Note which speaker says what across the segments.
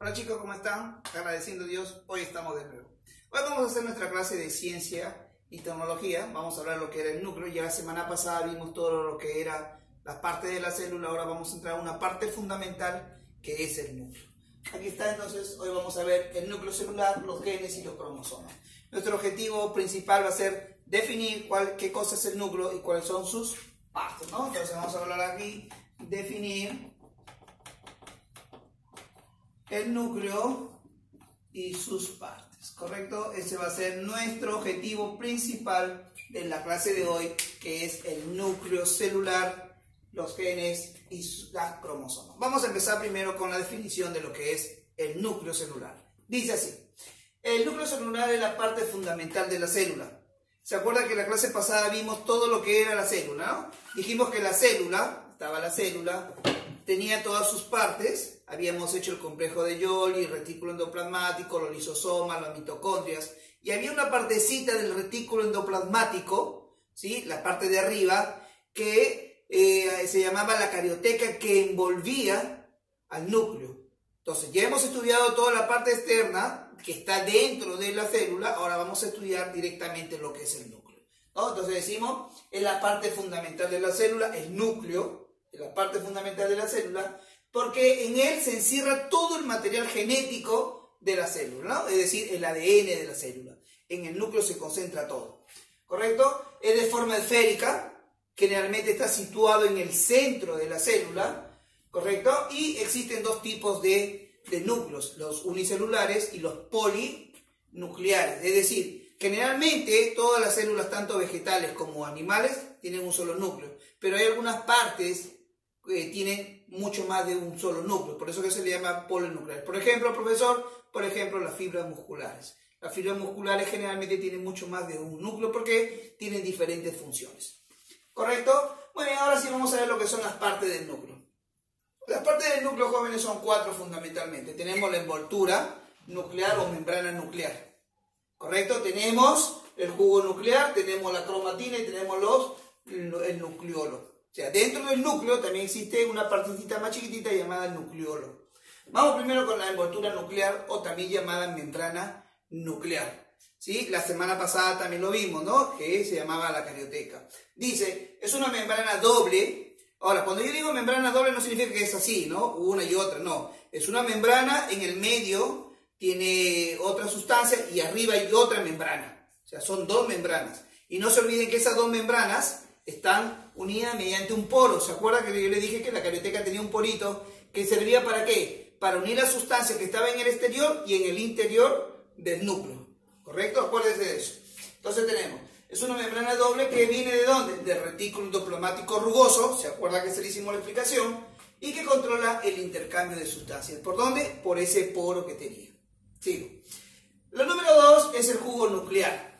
Speaker 1: Hola chicos, ¿cómo están? Agradeciendo a Dios, hoy estamos de nuevo. Hoy vamos a hacer nuestra clase de ciencia y tecnología. Vamos a hablar de lo que era el núcleo. Ya la semana pasada vimos todo lo que era la parte de la célula. Ahora vamos a entrar a una parte fundamental que es el núcleo. Aquí está, entonces, hoy vamos a ver el núcleo celular, los genes y los cromosomas. Nuestro objetivo principal va a ser definir qué cosa es el núcleo y cuáles son sus partes, ¿no? Entonces vamos a hablar aquí, definir el núcleo y sus partes, ¿correcto? Ese va a ser nuestro objetivo principal de la clase de hoy, que es el núcleo celular, los genes y las cromosomas. Vamos a empezar primero con la definición de lo que es el núcleo celular. Dice así: el núcleo celular es la parte fundamental de la célula. ¿Se acuerdan que en la clase pasada vimos todo lo que era la célula, ¿no? Dijimos que la célula, tenía todas sus partes. Habíamos hecho el complejo de Golgi, el retículo endoplasmático, los lisosomas, las mitocondrias, y había una partecita del retículo endoplasmático, ¿sí? La parte de arriba, que se llamaba la carioteca, que envolvía al núcleo. Entonces, ya hemos estudiado toda la parte externa que está dentro de la célula. Ahora vamos a estudiar directamente lo que es el núcleo, ¿no? Entonces decimos, es la parte fundamental de la célula, el núcleo, es la parte fundamental de la célula, porque en él se encierra todo el material genético de la célula, ¿no? Es decir, el ADN de la célula. En el núcleo se concentra todo, ¿correcto? Es de forma esférica, generalmente está situado en el centro de la célula, ¿correcto? Y existen dos tipos de núcleos, los unicelulares y los polinucleares. Es decir, generalmente todas las células, tanto vegetales como animales, tienen un solo núcleo, pero hay algunas partes que tienen mucho más de un solo núcleo, por eso que se le llama polinucleares. Por ejemplo, profesor, las fibras musculares. Las fibras musculares generalmente tienen mucho más de un núcleo porque tienen diferentes funciones. ¿Correcto? Muy bien, ahora sí vamos a ver lo que son las partes del núcleo. Las partes del núcleo, jóvenes, son cuatro fundamentalmente. Tenemos la envoltura nuclear o membrana nuclear. ¿Correcto? Tenemos el jugo nuclear, tenemos la cromatina y tenemos el nucleolo. O sea, dentro del núcleo también existe una partecita más chiquitita llamada nucleolo. Vamos primero con la envoltura nuclear, o también llamada membrana nuclear, ¿sí? La semana pasada también lo vimos, ¿no? Que se llamaba la carioteca. Dice, es una membrana doble. Ahora, cuando yo digo membrana doble no significa que es así, ¿no? Una y otra, no. Es una membrana, en el medio tiene otra sustancia y arriba hay otra membrana. O sea, son dos membranas. Y no se olviden que esas dos membranas están unidas mediante un poro. ¿Se acuerdan que yo les dije que la carioteca tenía un porito que servía para qué? Para unir la sustancia que estaba en el exterior y en el interior del núcleo. ¿Correcto? Acuérdense de eso. Entonces tenemos, es una membrana doble que viene ¿de dónde? Del retículo endoplasmático rugoso. ¿Se acuerda que se le hicimos la explicación? Y que controla el intercambio de sustancias. ¿Por dónde? Por ese poro que tenía. Sigo. La número 2 es el jugo nuclear,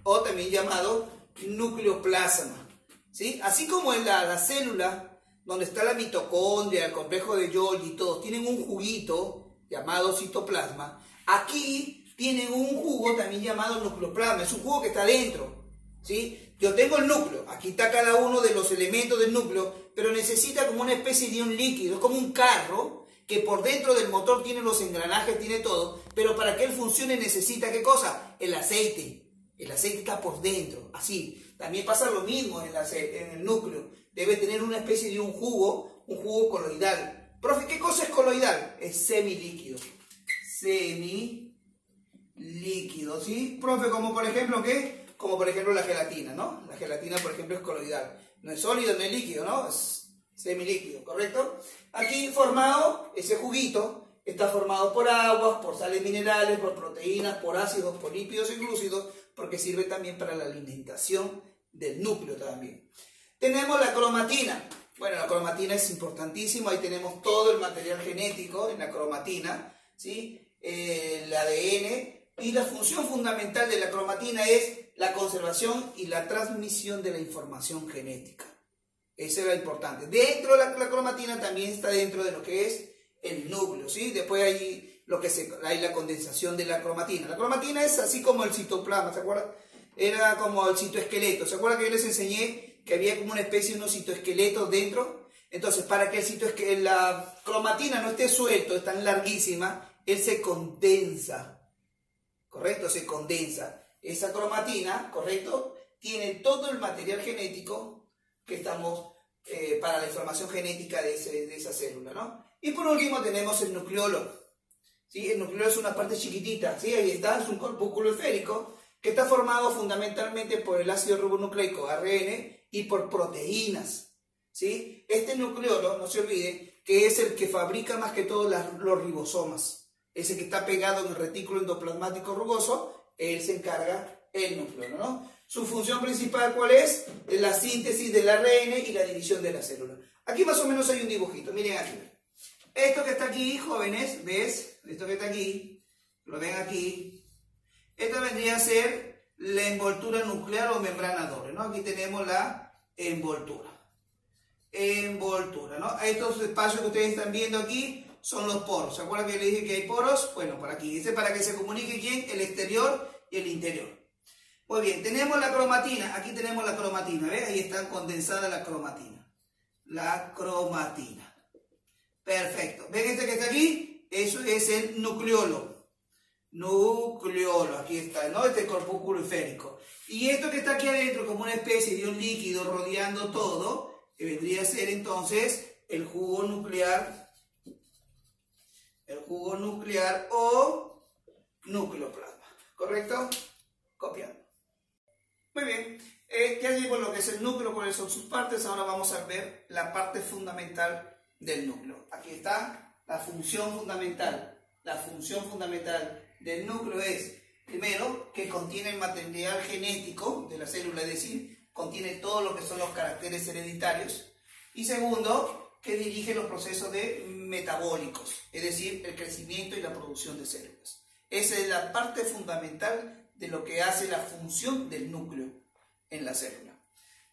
Speaker 1: o también llamado nucleoplasma, ¿sí? Así como en la célula, donde está la mitocondria, el complejo de Golgi y todos tienen un juguito llamado citoplasma, aquí tienen un jugo también llamado nucleoplasma. Es un jugo que está dentro, ¿sí? Yo tengo el núcleo, aquí está cada uno de los elementos del núcleo, pero necesita como una especie de un líquido, es como un carro que por dentro del motor tiene los engranajes, tiene todo, pero para que él funcione necesita ¿qué cosa? El aceite. El aceite está por dentro, así. También pasa lo mismo en el núcleo. Debe tener una especie de un jugo coloidal. Profe, ¿qué cosa es coloidal? Es semilíquido. Semilíquido, ¿sí? Profe, como por ejemplo, ¿qué? Como por ejemplo la gelatina, ¿no? La gelatina, por ejemplo, es coloidal. No es sólido, no es líquido, ¿no? Es semilíquido, ¿correcto? Aquí formado, ese juguito, está formado por aguas, por sales minerales, por proteínas, por ácidos, por lípidos y glúcidos, porque sirve también para la alimentación del núcleo también. Tenemos la cromatina. Bueno, la cromatina es importantísimo, ahí tenemos todo el material genético en la cromatina, ¿sí? El ADN, y la función fundamental de la cromatina es la conservación y la transmisión de la información genética. Eso era importante. Dentro de la cromatina también está dentro de lo que es el núcleo, ¿sí? Después hay la condensación de la cromatina. La cromatina es así como el citoplasma, ¿se acuerdan? Era como el citoesqueleto. ¿Se acuerdan que yo les enseñé que había como una especie de unos citoesqueletos dentro? Entonces, para que la cromatina no esté suelto, es tan larguísima, él se condensa, ¿correcto? Se condensa. Esa cromatina, ¿correcto? Tiene todo el material genético que estamos para la información genética de esa célula, ¿no? Y por último tenemos el nucleolo. ¿Sí? El nucleolo es una parte chiquitita, ¿sí? Ahí está, es un corpúsculo esférico que está formado fundamentalmente por el ácido ribonucleico, ARN, y por proteínas, ¿sí? Este nucleolo, no se olvide, que es el que fabrica más que todo los ribosomas. Ese que está pegado en el retículo endoplasmático rugoso, él se encarga el nucleolo, ¿no? Su función principal, ¿cuál es? La síntesis del ARN y la división de la célula. Aquí más o menos hay un dibujito, miren aquí. Esto que está aquí, jóvenes, ¿ves? Esto que está aquí, lo ven aquí. Esta vendría a ser la envoltura nuclear o membrana doble, ¿no? Aquí tenemos la envoltura. Envoltura, ¿no? Estos espacios que ustedes están viendo aquí son los poros. ¿Se acuerdan que le dije que hay poros? Bueno, por aquí. Este es para que se comunique ¿quién? El exterior y el interior. Muy bien, tenemos la cromatina. Aquí tenemos la cromatina, ¿ves? Ahí está condensada la cromatina. La cromatina. Perfecto. ¿Ven este que está aquí? Eso es el nucleolo. Nucleolo, aquí está, ¿no? Este corpúsculo esférico. Y esto que está aquí adentro, como una especie de un líquido rodeando todo, que vendría a ser entonces el jugo nuclear o nucleoplasma. ¿Correcto? Copiando. Muy bien. Ya vimos lo que es el núcleo, cuáles son sus partes. Ahora vamos a ver la parte fundamental del núcleo. Aquí está la función fundamental. La función fundamental del núcleo es, primero, que contiene el material genético de la célula, es decir, contiene todo lo que son los caracteres hereditarios. Y segundo, que dirige los procesos metabólicos, es decir, el crecimiento y la producción de células. Esa es la parte fundamental de lo que hace la función del núcleo en la célula.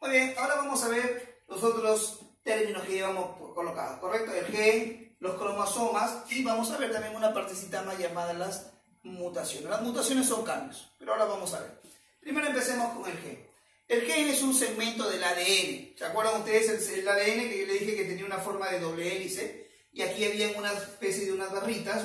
Speaker 1: Muy bien, ahora vamos a ver los otros términos que llevamos colocados, ¿correcto? El gen, los cromosomas, y vamos a ver también una partecita más llamada las mutaciones. Las mutaciones son cambios, pero ahora vamos a ver. Primero empecemos con el gen. El gen es un segmento del ADN. ¿Se acuerdan ustedes el ADN que yo les dije que tenía una forma de doble hélice? Y aquí había una especie de unas barritas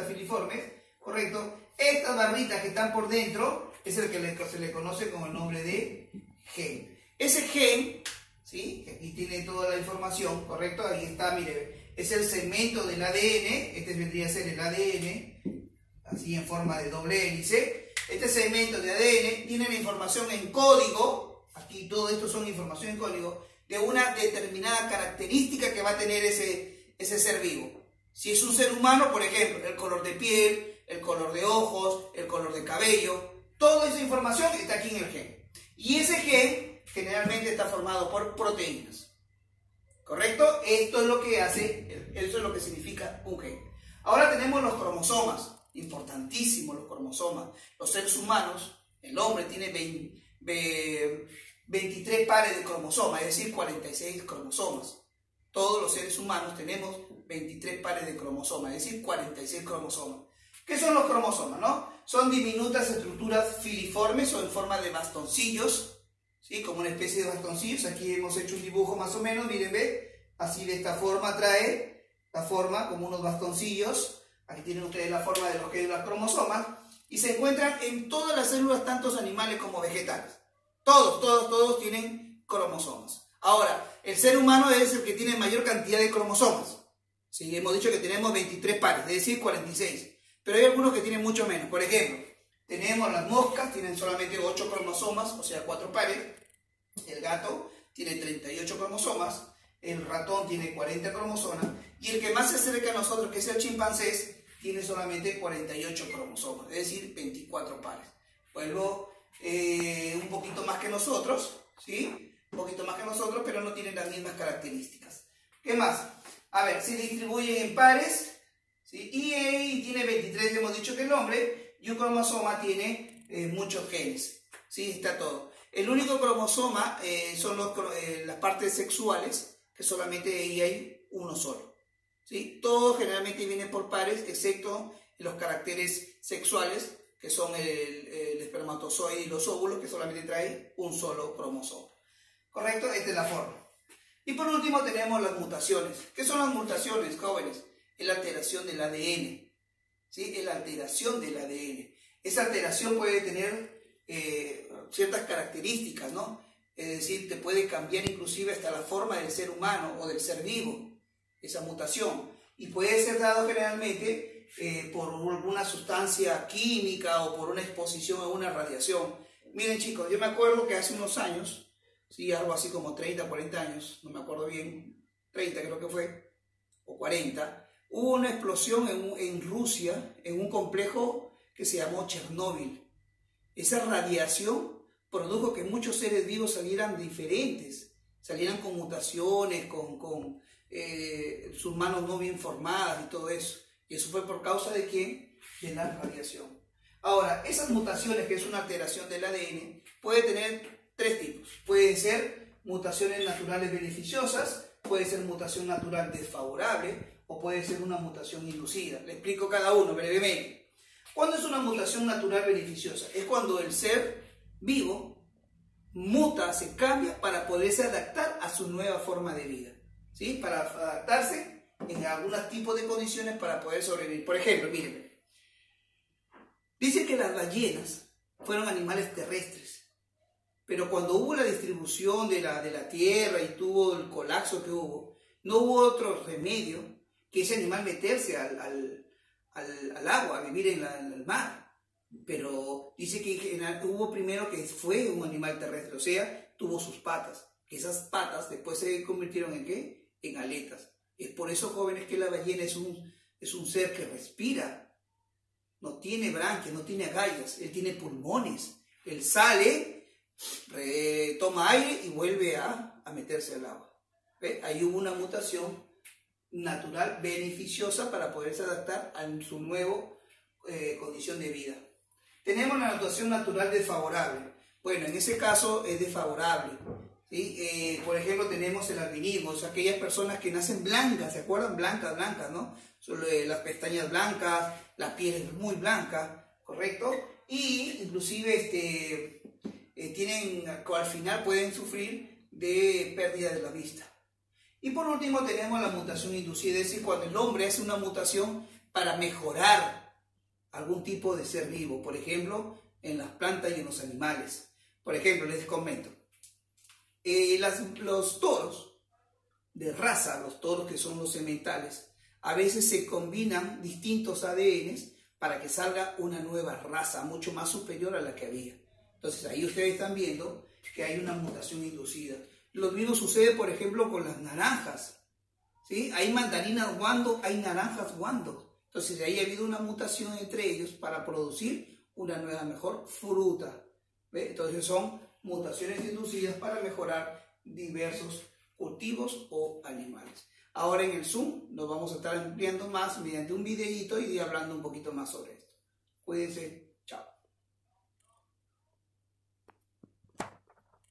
Speaker 1: filiformes, ¿correcto? Estas barritas que están por dentro es el que se le conoce como el nombre de gen. Ese gen, ¿sí? Aquí tiene toda la información, ¿correcto? Ahí está, mire, es el segmento del ADN, este vendría a ser el ADN, así en forma de doble hélice. Este segmento de ADN tiene la información en código, aquí todo esto son información en código, de una determinada característica que va a tener ese ser vivo. Si es un ser humano, por ejemplo, el color de piel, el color de ojos, el color de cabello, toda esa información está aquí en el gen. Y ese gen generalmente está formado por proteínas. ¿Correcto? Esto es lo que hace, eso es lo que significa un gen. Ahora tenemos los cromosomas. Importantísimos los cromosomas. Los seres humanos, el hombre tiene 23 pares de cromosomas, es decir, 46 cromosomas. Todos los seres humanos tenemos 23 pares de cromosomas, es decir, 46 cromosomas. ¿Qué son los cromosomas, no? Son diminutas estructuras filiformes o en forma de bastoncillos, ¿sí? Como una especie de bastoncillos. Aquí hemos hecho un dibujo más o menos, miren, ve, así de esta forma trae la forma como unos bastoncillos. Aquí tienen ustedes la forma de lo que es los cromosomas y se encuentran en todas las células, tanto animales como vegetales. Todos tienen cromosomas. Ahora, el ser humano es el que tiene mayor cantidad de cromosomas. Sí, hemos dicho que tenemos 23 pares, es decir, 46. Pero hay algunos que tienen mucho menos. Por ejemplo, tenemos las moscas, tienen solamente 8 cromosomas, o sea, 4 pares. El gato tiene 38 cromosomas. El ratón tiene 40 cromosomas. Y el que más se acerca a nosotros, que es el chimpancé, tiene solamente 48 cromosomas, es decir, 24 pares. Vuelvo un poquito más que nosotros, ¿sí? Un poquito más que nosotros, pero no tienen las mismas características. ¿Qué más? A ver, se distribuyen en pares, ¿sí? Y tiene 23, hemos dicho que el hombre, y un cromosoma tiene muchos genes, ¿sí? Está todo. El único cromosoma son las partes sexuales, que solamente ahí hay uno solo, ¿sí? Todo generalmente viene por pares, excepto los caracteres sexuales, que son el espermatozoide y los óvulos, que solamente traen un solo cromosoma. ¿Correcto? Esta es la forma. Y por último tenemos las mutaciones. ¿Qué son las mutaciones, jóvenes? Es la alteración del ADN. ¿Sí? Es la alteración del ADN. Esa alteración puede tener ciertas características, ¿no? Es decir, te puede cambiar inclusive hasta la forma del ser humano o del ser vivo, esa mutación. Y puede ser dado generalmente por alguna sustancia química o por una exposición a una radiación. Miren chicos, yo me acuerdo que hace unos años, sí, algo así como 30, 40 años, no me acuerdo bien, 30 creo que fue, o 40, hubo una explosión en Rusia, en un complejo que se llamó Chernóbil. Esa radiación produjo que muchos seres vivos salieran diferentes, salieran con mutaciones, con sus manos no bien formadas y todo eso. Y eso fue por causa de ¿qué? De la radiación. Ahora, esas mutaciones, que es una alteración del ADN, puede tener tres tipos. Pueden ser mutaciones naturales beneficiosas, puede ser mutación natural desfavorable o puede ser una mutación inducida. Le explico cada uno brevemente. ¿Cuándo es una mutación natural beneficiosa? Es cuando el ser vivo muta, se cambia para poderse adaptar a su nueva forma de vida, ¿sí? Para adaptarse en algunos tipos de condiciones para poder sobrevivir. Por ejemplo, miren, dice que las ballenas fueron animales terrestres, pero cuando hubo la distribución de la tierra y tuvo el colapso que hubo, no hubo otro remedio que ese animal meterse al agua, a vivir en el mar. Pero dice que hubo primero que fue un animal terrestre, o sea, tuvo sus patas. Esas patas después se convirtieron en ¿qué? En aletas. Es por eso, jóvenes, que la ballena es un ser que respira. No tiene branquias, no tiene agallas, él tiene pulmones. Él sale, toma aire y vuelve a meterse al agua. ¿Ve? Ahí hubo una mutación natural beneficiosa para poderse adaptar a su nueva condición de vida. Tenemos la mutación natural desfavorable. Bueno, en ese caso es desfavorable, ¿sí? Por ejemplo, tenemos el albinismo, o sea, aquellas personas que nacen blancas, ¿se acuerdan? Blancas, ¿no? Solo, las pestañas blancas, la piel es muy blanca, ¿correcto? Y inclusive al final pueden sufrir de pérdida de la vista. Y por último tenemos la mutación inducida, es decir, cuando el hombre hace una mutación para mejorar algún tipo de ser vivo, por ejemplo, en las plantas y en los animales. Por ejemplo, les comento, los toros de raza, los toros que son los sementales, a veces se combinan distintos ADNs para que salga una nueva raza, mucho más superior a la que había. Entonces ahí ustedes están viendo que hay una mutación inducida. Lo mismo sucede, por ejemplo, con las naranjas, ¿sí? Hay mandarinas guando, hay naranjas guando. Entonces ahí ha habido una mutación entre ellos para producir una nueva, mejor fruta. ¿Ve? Entonces son mutaciones inducidas para mejorar diversos cultivos o animales. Ahora en el Zoom nos vamos a estar ampliando más mediante un videíto y hablando un poquito más sobre esto. Cuídense. Chao.